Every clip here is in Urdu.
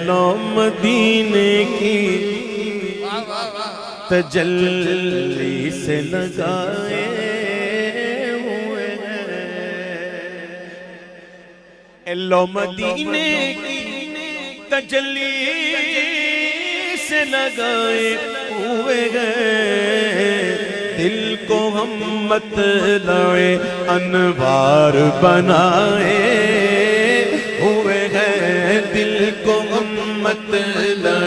لو مدینے کی تجلی سے لگائے ہوئے ہیں، لو مدینے کی تجلی سے لگائے ہوئے ہیں، دل کو ہم مطلع انوار بنائے ہوئے ہیں، دل کو ہم مطلع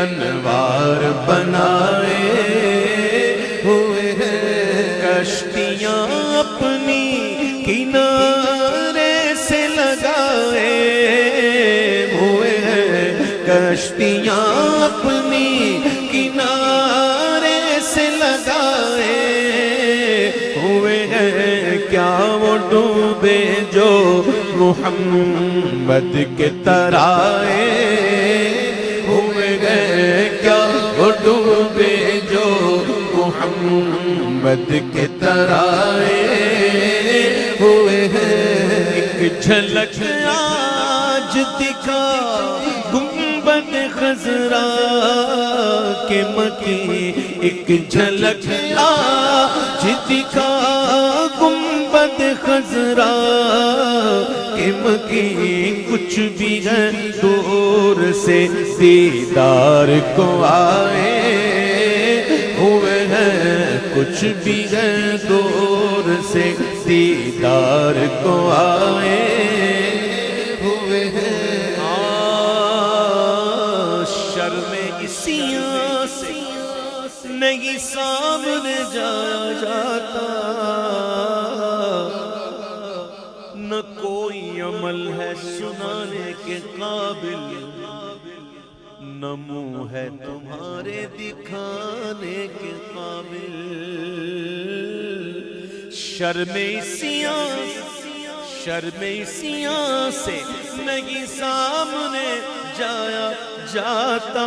انوار بنائے ہوئے ہیں، کشتیاں اپنی کنارے سے لگائے ہوئے ہیں، کشتیاں اپنی کنارے سے لگائے ہوئے ہیں، کیا وہ ڈوبے جو محمد کے ترائے ہوئے ہیں، کیا وہ ڈوبے جو محمد کے ترائے ہوئے ہیں، ایک جھلک آج دکھا گنبد خضرا کے مکی، ایک جھلک آج دکھا گنبد خضرا کے مکی، کچھ بھی ہے دور سے دیدار کو آئے ہوئے ہیں، کچھ بھی ہے دور سے دیدار کو آئے ہوئے ہیں، شرم اسیاں سے نہیں سامنے جایا جاتا، نہ کوئی عمل ہے سنانے کے قابل، نہ منہ ہے تمہارے دکھانے کے قابل، شرم اسیاں سے نہیں سامنے جایا جاتا،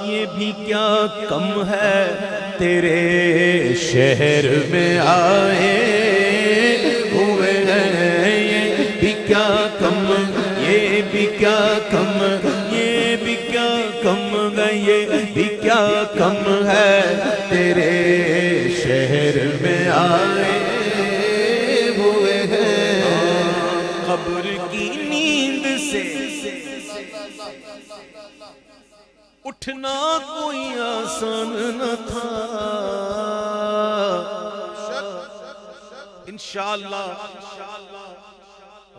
یہ بھی کیا کم ہے تیرے شہر میں آئے ہوئے ہیں، یہ بھی کیا کم، یہ بھی کیا کم، یہ بھی کیا کم ہے، یہ بھی کیا کم ہے تیرے شہر میں آئے ہوئے ہیں، قبر کی نیند سے اٹھنا کوئی آسان نہ تھا، انشاءاللہ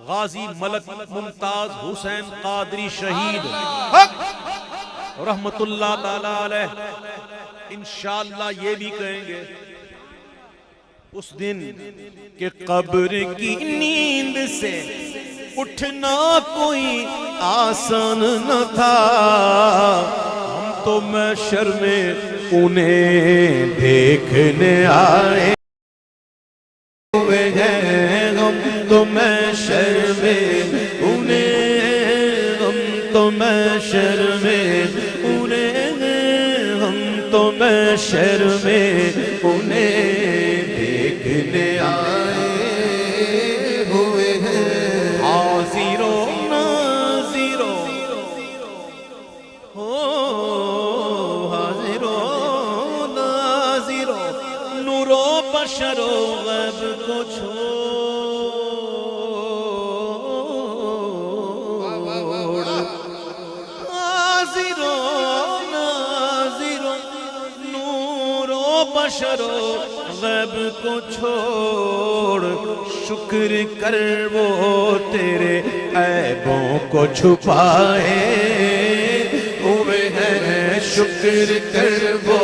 غازی ملک ممتاز حسین قادری شہید رحمت اللہ تعالی علیہ انشاءاللہ یہ بھی کہیں گے اس دن کہ قبر کی نیند سے اٹھنا کوئی آسان نہ تھا، ہم تو محشر میں انہیں دیکھنے آئے ہوئے ہیں، ہم تو محشر میں انہیں، ہم تو محشر میں انہیں، ہم تو محشر میں انہیں دیکھنے آئے ہوئے ہیں، حاضر و ناظر ہو، حاضر و ناظر نور و بشر و غیب کو چھوڑ، حاضر و ناظر نور و بشر و غیب کو چھوڑ، شکر کر وہ تیرے عیبوں کو چھپائے ہوئے ہیں، شکر کر وہ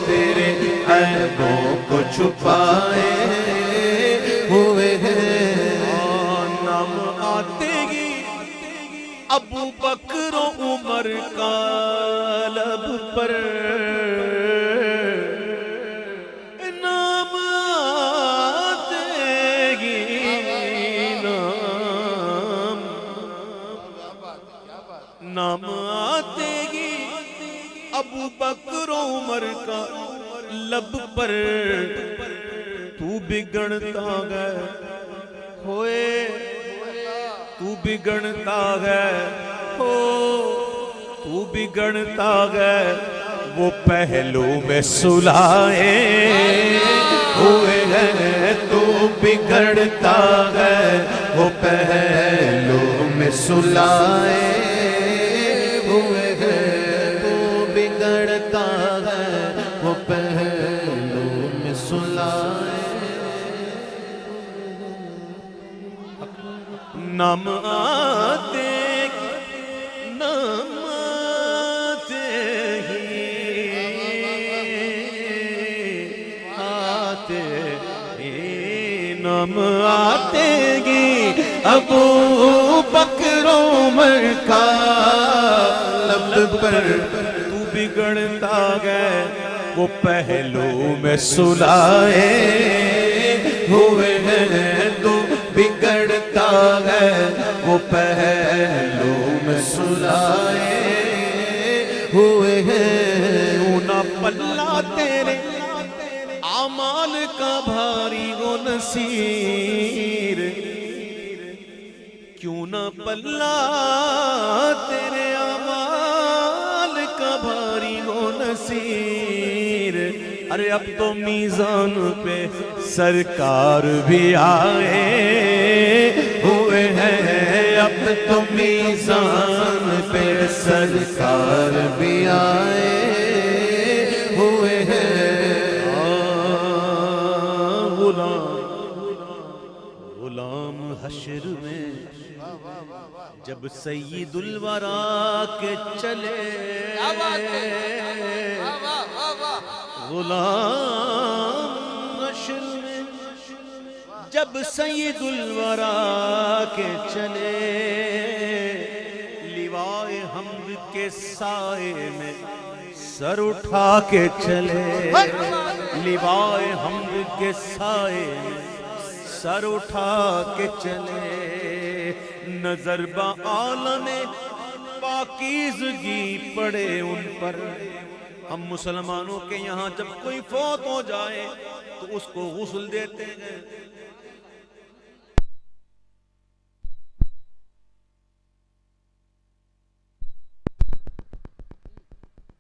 تیرے عیبوں کو چھپائے ہوئے ہیں، نام آتے ہی ابو بکر و عمر کا لب پر، نام آتے گی ابو بکر و عمر کا لب پر، تو بگڑتا گئے ہوئے تو بگڑتا ہے ہو تو بگڑتا ہے وہ پہلو میں سلائے ہوئے ہیں تو بگڑتا ہے وہ پہلو میں سلائے ہوئے ہیں تو بگڑتا ہے وہ پہلو میں سلائے نام آتے نام آتے ہی نام آتے گی ابو بکر عمر کا لب پر تو بگڑتا گئے وہ پہلو میں سلائے ہوئے ہیں تو بگڑتا ہے وہ پہلو میں سلائے ہوئے ہیں اونا پلہ تیرے اعمال کا بھاری و نصیر کیوں نہ پلہ تیرے اعمال کا بھاری و نصیر ارے اب تو میزان پہ سرکار بھی آئے ہوئے ہیں اب تو میزان پہ سرکار بھی آئے ہوئے ہیں غلام حشر میں جب سید الورا کے چلے غلام حشر میں جب سید الورا کے چلے لیوائے حمد کے سائے میں سر اٹھا کے چلے لیوائے حمد کے سائے میں سر اٹھا کے چلے نظر با عالم پاکیزگی پڑے ان پر ہم مسلمانوں کے یہاں جب کوئی فوت ہو جائے تو اس کو غسل دیتے ہیں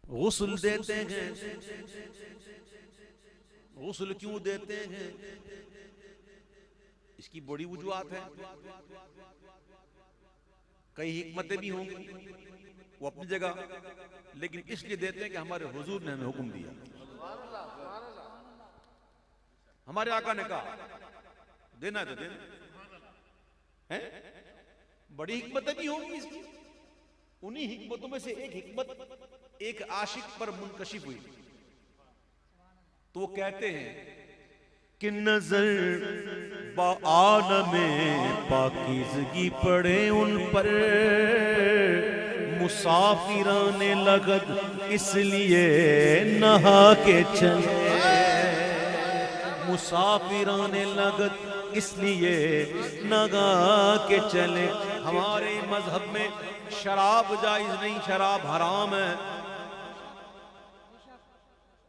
غسل دیتے ہیں غسل کیوں دیتے ہیں اس کی بڑی وجوہات ہے کئی حکمتیں بھی ہوں گی وہ اپنی جگہ لیکن اس لیے دیتے ہیں کہ ہمارے حضور نے ہمیں حکم دیا ہمارے آقا نے کہا دینا ہے تو دینا بڑی حکمتیں بھی ہوں گی اس کی انہی حکمتوں میں سے ایک حکمت ایک عاشق پر منکشف ہوئی تو وہ کہتے ہیں کہ نظر با عالم پاکیزگی پڑے ان پر مسافران لغت اس لیے نہا کے چلے مسافران لغت اس لیے نہا کے چلے ہمارے مذہب میں شراب جائز نہیں شراب حرام ہے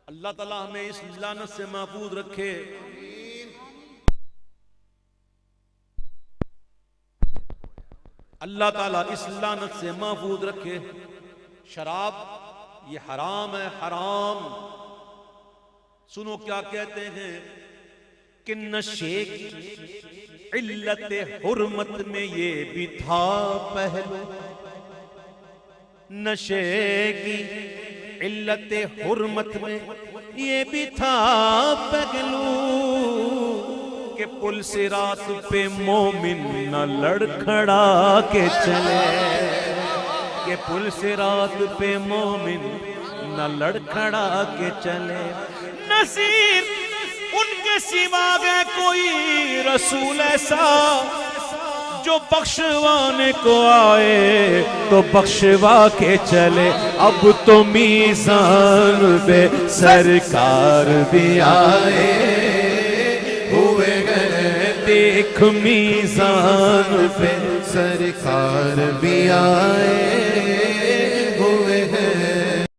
اللہ تعالیٰ ہمیں اس لعنت سے محفوظ رکھے اللہ تعالیٰ اس لعنت سے محفوظ رکھے شراب یہ حرام ہے حرام سنو کیا کہتے ہیں کہ نشے کی علت حرمت میں یہ بھی تھا پہلو نشے کی علت حرمت میں یہ بھی تھا پہلو کہ پل صراط پہ مومن نہ لڑکھڑا کے چلے کہ پل صراط پہ مومن نہ لڑکھڑا کے چلے نصیب ان کے سوا گئے کوئی رسول ایسا جو بخشوانے کو آئے تو بخشوا کے چلے اب تو میزان پہ سرکار بھی آئے ہوئے گئے دیکھ میزان پہ سرکار بھی آئے